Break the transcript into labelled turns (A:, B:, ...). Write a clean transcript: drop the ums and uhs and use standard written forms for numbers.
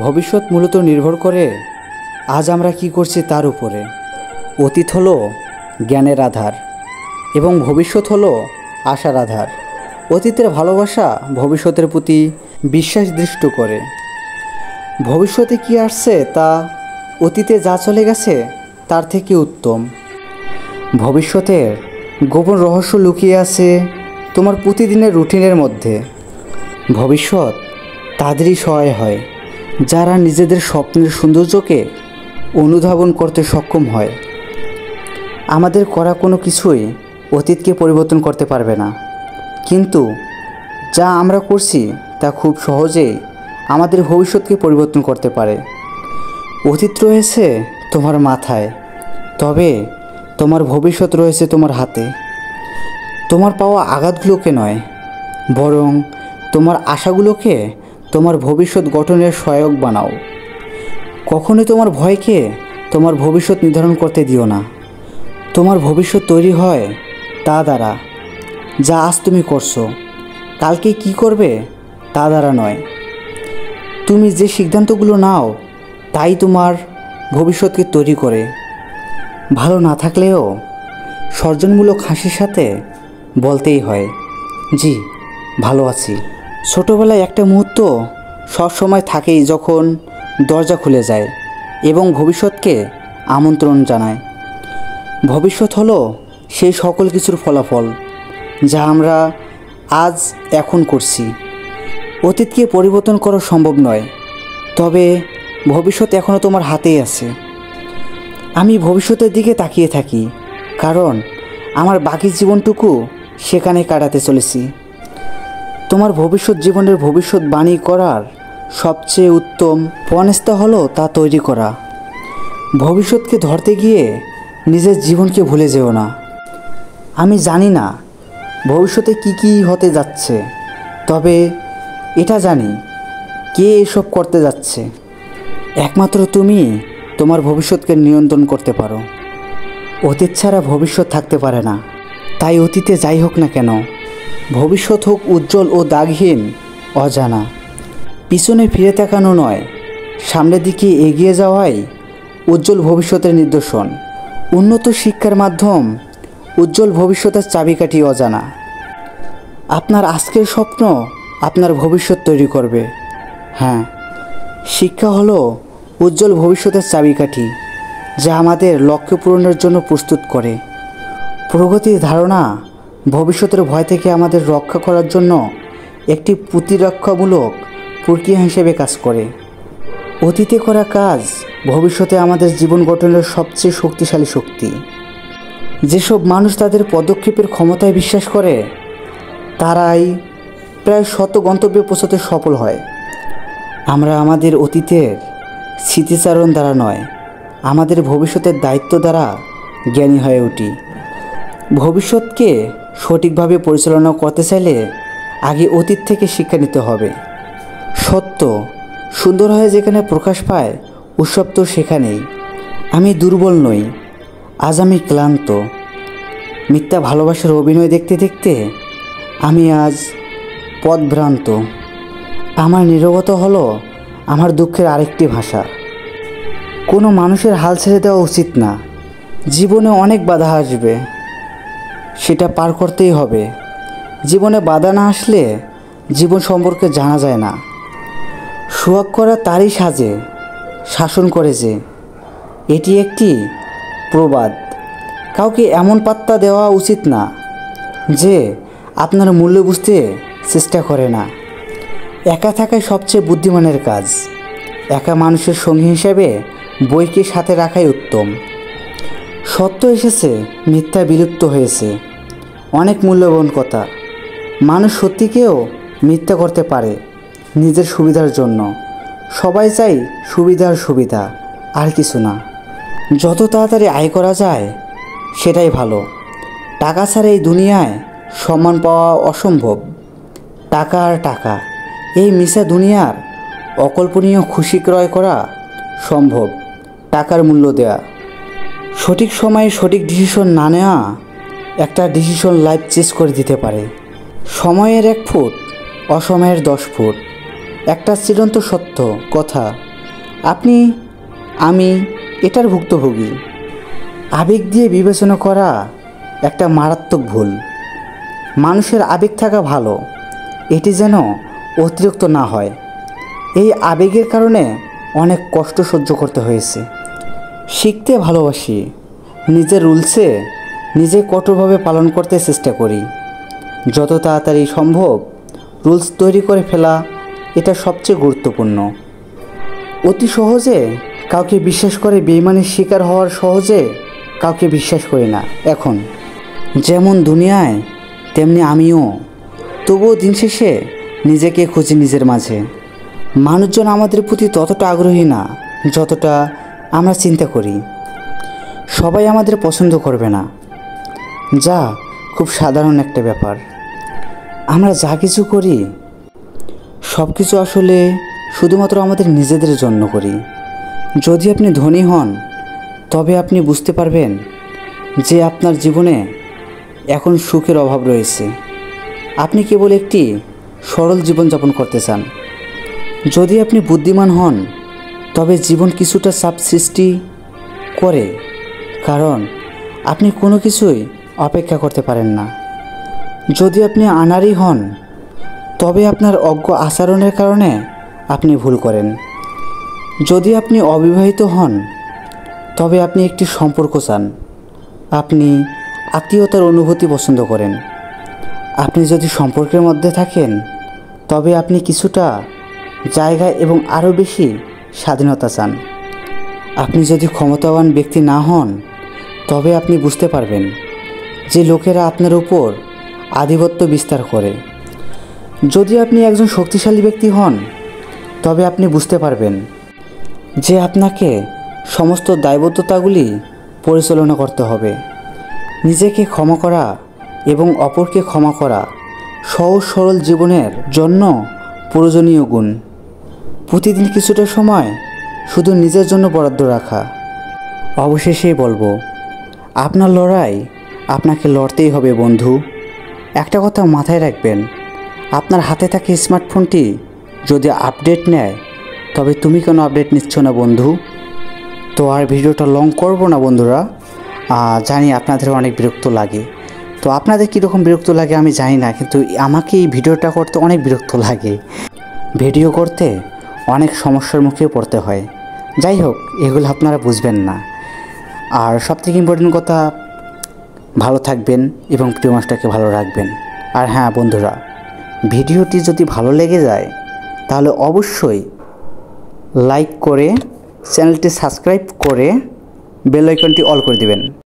A: ভবিষ্যৎ মূলত নির্ভর করে আজ আমরা কি করছি তার উপরে। অতীত হলো জ্ঞানের আধার এবং ভবিষ্যৎ হলো আশার আধার। অতীতের ভালোবাসা ভবিষ্যতের প্রতি বিশ্বাস দৃষ্ট করে। ভবিষ্যতে কি আসছে তা অতীতে যা চলে গেছে তার থেকে উত্তম। ভবিষ্যতের গোপন রহস্য লুকিয়ে আছে তোমার প্রতিদিনের রুটিনের মধ্যে। ভবিষ্যৎ তাদেরই সহায় হয় যারা নিজেদের স্বপ্নের সৌন্দর্যকে অনুধাবন করতে সক্ষম হয়। আমাদের করা কোনো কিছুই অতীতকে পরিবর্তন করতে পারবে না, কিন্তু যা আমরা করছি তা খুব সহজেই আমাদের ভবিষ্যৎকে পরিবর্তন করতে পারে। অতীত রয়েছে তোমার মাথায়, তবে তোমার ভবিষ্যৎ রয়েছে তোমার হাতে। তোমার পাওয়া আঘাতগুলোকে নয়, বরং তোমার আশাগুলোকে তোমার ভবিষ্যৎ গঠনের সহায়ক বানাও। কখনোই তোমার ভয়কে তোমার ভবিষ্যৎ নির্ধারণ করতে দিও না। তোমার ভবিষ্যৎ তৈরি হয় তা দ্বারা যা আজ তুমি করছো, কালকে কি করবে তা দ্বারা নয়। তুমি যে সিদ্ধান্তগুলো নাও তাই তোমার ভবিষ্যৎকে তৈরি করে। ভালো না থাকলেও সর্জনমূলক হাসির সাথে বলতেই হয়, জি ভালো আছি। ছোটোবেলায় একটা মুহূর্ত সবসময় থাকেই যখন দরজা খুলে যায় এবং ভবিষ্যৎকে আমন্ত্রণ জানায়। ভবিষ্যৎ হলো সেই সকল কিছুর ফলাফল যা আমরা আজ এখন করছি। অতীতকে পরিবর্তন করা সম্ভব নয়, তবে ভবিষ্যৎ এখনও তোমার হাতেই আছে। আমি ভবিষ্যতের দিকে তাকিয়ে থাকি, কারণ আমার বাকি জীবনটুকু সেখানে কাটাতে চলেছি। তোমার ভবিষ্যৎ জীবনের ভবিষ্যৎবাণী করার সবচেয়ে উত্তম প্রয়াসটা হলো তা তৈরি করা। ভবিষ্যৎকে ধরতে গিয়ে নিজের জীবনকে ভুলে যেও না। আমি জানি না ভবিষ্যতে কি হতে যাচ্ছে, তবে এটা জানি কে এসব করতে যাচ্ছে। একমাত্র তুমি তোমার ভবিষ্যৎকে নিয়ন্ত্রণ করতে পারো। অতীত ছাড়া ভবিষ্যৎ থাকতে পারে না, তাই অতীতে যাই হোক না কেন, ভবিষ্যৎ হোক উজ্জ্বল ও দাগহীন, অজানা। পিছনে ফিরে তাকানো নয়, সামনের দিকে এগিয়ে যাওয়াই উজ্জ্বল ভবিষ্যতের নিদর্শন। উন্নত শিক্ষার মাধ্যম উজ্জ্বল ভবিষ্যতের চাবিকাঠি অজানা। আপনার আজকের স্বপ্ন আপনার ভবিষ্যৎ তৈরি করবে। হ্যাঁ, শিক্ষা হলো উজ্জ্বল ভবিষ্যতের চাবিকাঠি যা আমাদের লক্ষ্য পূরণের জন্য প্রস্তুত করে। প্রগতির ধারণা ভবিষ্যতের ভয় থেকে আমাদের রক্ষা করার জন্য একটি প্রতিরক্ষামূলক প্রক্রিয়া হিসেবে কাজ করে। অতীতে করা কাজ ভবিষ্যতে আমাদের জীবন গঠনের সবচেয়ে শক্তিশালী শক্তি। যেসব মানুষ তাদের পদক্ষেপের ক্ষমতায় বিশ্বাস করে তারাই প্রায় শত গন্তব্যে পৌঁছতে সফল হয়। আমরা আমাদের অতীতের স্মৃতিচারণ দ্বারা নয়, আমাদের ভবিষ্যতের দায়িত্ব দ্বারা জ্ঞানী হয়ে উঠি। ভবিষ্যৎকে সঠিকভাবে পরিচালনা করতে চাইলে আগে অতীত থেকে শিক্ষা নিতে হবে। সত্য সুন্দর হয়ে যেখানে প্রকাশ পায়, উৎসব তো সেখানেই। আমি দুর্বল নই, আজ আমি ক্লান্ত। মিথ্যা ভালোবাসার অভিনয় দেখতে দেখতে আমি আজ পথভ্রান্ত। আমার নীরবতা হলো আমার দুঃখের আরেকটি ভাষা। কোনো মানুষের হাল ছেড়ে দেওয়া উচিত না। জীবনে অনেক বাধা আসবে, সেটা পার করতেই হবে। জীবনে বাধা না আসলে জীবন সম্পর্কে জানা যায় না। সোহাগ করা তারই সাজে, শাসন করে যে, এটি একটি প্রবাদ। কাউকে এমন পাত্তা দেওয়া উচিত না যে আপনার মূল্য বুঝতে চেষ্টা করে না। একা থাকাই সবচেয়ে বুদ্ধিমানের কাজ। একা মানুষের সঙ্গী হিসেবে বইকে সাথে রাখাই উত্তম। সত্য এসেছে, মিথ্যা বিলুপ্ত হয়েছে। অনেক মূল্যবান কথা। মানুষ সত্যিকেও মিথ্যা করতে পারে নিজের সুবিধার জন্য। সবাই চাই সুবিধা, আর কিছু না। যত তাড়াতাড়ি আয় করা যায় সেটাই ভালো। টাকা ছাড়া এই দুনিয়ায় সম্মান পাওয়া অসম্ভব। টাকা আর টাকা, এই মিশা দুনিয়ার অকল্পনীয় খুশি ক্রয় করা সম্ভব। টাকার মূল্য দেয়া, সঠিক সময়ে সঠিক ডিসিশন না নেওয়া একটা ডিসিশন লাইফ চেঞ্জ করে দিতে পারে। সময়ের 1 ফুট, অসময়ের 10 ফুট। একটা চিরন্ত সত্য কথা, আপনি আমি এটার ভুক্তভোগী। আবেগ দিয়ে বিবেচনা করা একটা মারাত্মক ভুল। মানুষের আবেগ থাকা ভালো, এটি যেন অতিরিক্ত না হয়। এই আবেগের কারণে অনেক কষ্ট সহ্য করতে হয়েছে। শিখতে ভালোবাসি, নিজের রুলসে নিজে কঠোরভাবে পালন করতে চেষ্টা করি। যত তাড়াতাড়ি সম্ভব রুলস তৈরি করে ফেলা, এটা সবচেয়ে গুরুত্বপূর্ণ। অতি সহজে কাউকে বিশ্বাস করে বেইমানির শিকার হওয়ার সহজে কাউকে বিশ্বাস করি না এখন। যেমন দুনিয়ায় তেমনি আমিও। তবুও দিন শেষে নিজেকে খুঁজি নিজের মাঝে। মানুষজন আমাদের প্রতি ততটা আগ্রহী না যতটা আমরা চিন্তা করি। সবাই আমাদের পছন্দ করবে না, যা খুব সাধারণ একটা ব্যাপার। আমরা যা কিছু করি সব কিছু আসলে শুধুমাত্র আমাদের নিজেদের জন্য করি। যদি আপনি ধনী হন তবে আপনি বুঝতে পারবেন যে আপনার জীবনে এখন সুখের অভাব রয়েছে। আপনি কেবল একটি সরল জীবনযাপন করতে চান। যদি আপনি বুদ্ধিমান হন তবে জীবন কিছুটা চাপ সৃষ্টি করে, কারণ আপনি কোনো কিছুই অপেক্ষা করতে পারেন না। যদি আপনি আনাড়ি হন তবে আপনার অজ্ঞ আচরণের কারণে আপনি ভুল করেন। যদি আপনি অবিবাহিত হন তবে আপনি একটি সম্পর্ক চান। আপনি আত্মীয়তার অনুভূতি পছন্দ করেন। আপনি যদি সম্পর্কের মধ্যে থাকেন তবে আপনি কিছুটা জায়গা এবং আরও বেশি স্বাধীনতা চান। আপনি যদি ক্ষমতাবান ব্যক্তি না হন তবে আপনি বুঝতে পারবেন যে লোকেরা আপনার উপর আধিপত্য বিস্তার করে। যদি আপনি একজন শক্তিশালী ব্যক্তি হন তবে আপনি বুঝতে পারবেন যে আপনাকে সমস্ত দায়বদ্ধতাগুলি পরিচালনা করতে হবে। নিজেকে ক্ষমা করা এবং অপরকে ক্ষমা করা সহজ সরল জীবনের জন্য প্রয়োজনীয় গুণ। প্রতিদিন কিছুটা সময় শুধু নিজের জন্য বরাদ্দ রাখা। অবশেষে বলবো, আপনার লড়াই আপনাকে লড়তেই হবে বন্ধু। একটা কথা মাথায় রাখবেন, আপনার হাতে থাকা স্মার্টফোনটি যদি আপডেট নেয় তবে তুমি কেন আপডেট নিচ্ছ না বন্ধু? তো আর ভিডিওটা লং করব না বন্ধুরা। জানি আপনাদের অনেক বিরক্ত লাগে। তো আপনাদের কীরকম বিরক্ত লাগে আমি জানি না, কিন্তু আমাকে এই ভিডিওটা করতে অনেক বিরক্ত লাগে। ভিডিও করতে অনেক সমস্যার মুখে পড়তে হয়। যাই হোক, এগুলো আপনারা বুঝবেন না। আর সবথেকে ইম্পর্টেন্ট কথা, ভালো থাকবেন এবং প্রিয় মানুষটাকে ভালো রাখবেন। আর হ্যাঁ বন্ধুরা, ভিডিওটি যদি ভালো লেগে যায় তাহলে অবশ্যই লাইক করে চ্যানেলটি সাবস্ক্রাইব করে বেল আইকনটি অল করে দিবেন।